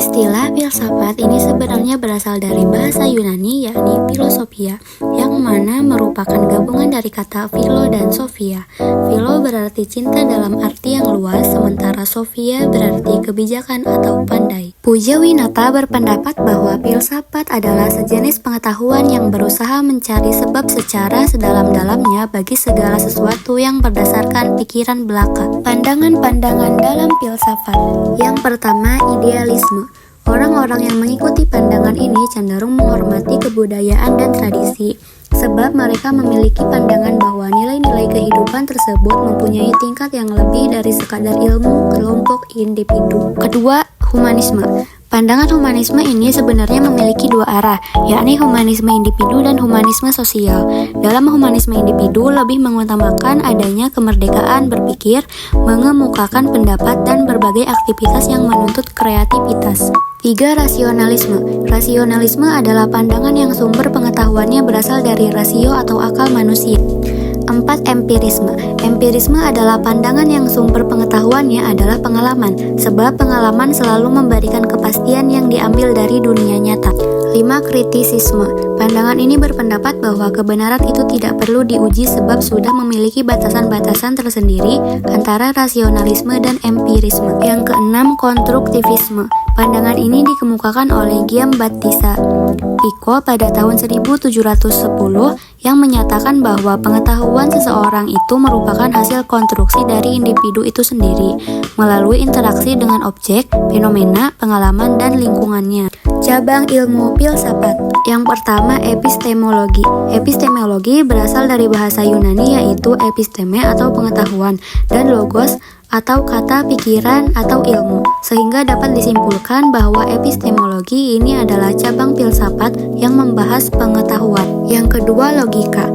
Istilah filsafat ini sebenarnya berasal dari bahasa Yunani yakni philosophia, yang mana merupakan gabungan dari kata philo dan sophia. Philo berarti cinta dalam arti yang luas, sementara sophia berarti kebijakan atau pandai. Puja Winata berpendapat bahwa filsafat adalah sejenis pengetahuan yang berusaha mencari sebab secara sedalam-dalamnya bagi segala sesuatu yang berdasarkan pikiran belaka. Pandangan-pandangan dalam filsafat. Yang pertama, idealisme. Orang-orang yang mengikuti pandangan ini cenderung menghormati kebudayaan dan tradisi, sebab mereka memiliki pandangan bahwa nilai-nilai kehidupan tersebut mempunyai tingkat yang lebih dari sekadar ilmu kelompok individu. Kedua, humanisme. Pandangan humanisme ini sebenarnya memiliki dua arah, yakni humanisme individu dan humanisme sosial. Dalam humanisme individu lebih mengutamakan adanya kemerdekaan berpikir, mengemukakan pendapat, dan berbagai aktivitas yang menuntut kreativitas. 3. Rasionalisme. Rasionalisme adalah pandangan yang sumber pengetahuannya berasal dari rasio atau akal manusia. 4. Empirisme. Empirisme adalah pandangan yang sumber pengetahuannya adalah pengalaman, sebab pengalaman selalu memberikan kepastian yang diambil dari dunia nyata. 5. Kritisisme. Pandangan ini berpendapat bahwa kebenaran itu tidak perlu diuji sebab sudah memiliki batasan-batasan tersendiri antara rasionalisme dan empirisme. Yang keenam, konstruktivisme. Pandangan ini dikemukakan oleh Giambattista Vico pada tahun 1710 yang menyatakan bahwa pengetahuan seseorang itu merupakan hasil konstruksi dari individu itu sendiri melalui interaksi dengan objek, fenomena, pengalaman, dan lingkungannya. Cabang ilmu filsafat. Yang pertama, epistemologi. Epistemologi berasal dari bahasa Yunani yaitu episteme atau pengetahuan dan logos atau kata, pikiran, atau ilmu, sehingga dapat disimpulkan bahwa epistemologi ini adalah cabang filsafat yang membahas pengetahuan. Yang kedua, logika.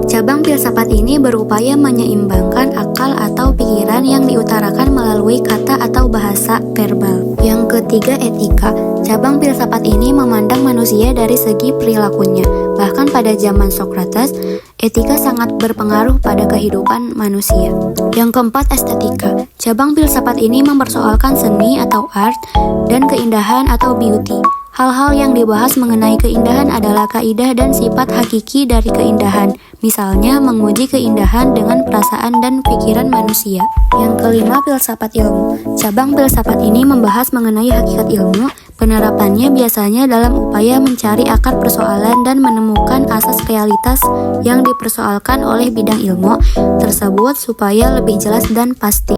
Cabang filsafat ini berupaya menyeimbangkan akal atau pikiran yang diutarakan melalui kata atau bahasa verbal. Yang ketiga, etika. Cabang filsafat ini memandang manusia dari segi perilakunya. Bahkan pada zaman Socrates, etika sangat berpengaruh pada kehidupan manusia. Yang keempat, estetika. Cabang filsafat ini mempersoalkan seni atau art dan keindahan atau beauty. Hal-hal yang dibahas mengenai keindahan adalah kaidah dan sifat hakiki dari keindahan. Misalnya, menguji keindahan dengan perasaan dan pikiran manusia. Yang kelima, filsafat ilmu. Cabang filsafat ini membahas mengenai hakikat ilmu. Penerapannya biasanya dalam upaya mencari akar persoalan dan menemukan asas realitas yang dipersoalkan oleh bidang ilmu tersebut supaya lebih jelas dan pasti.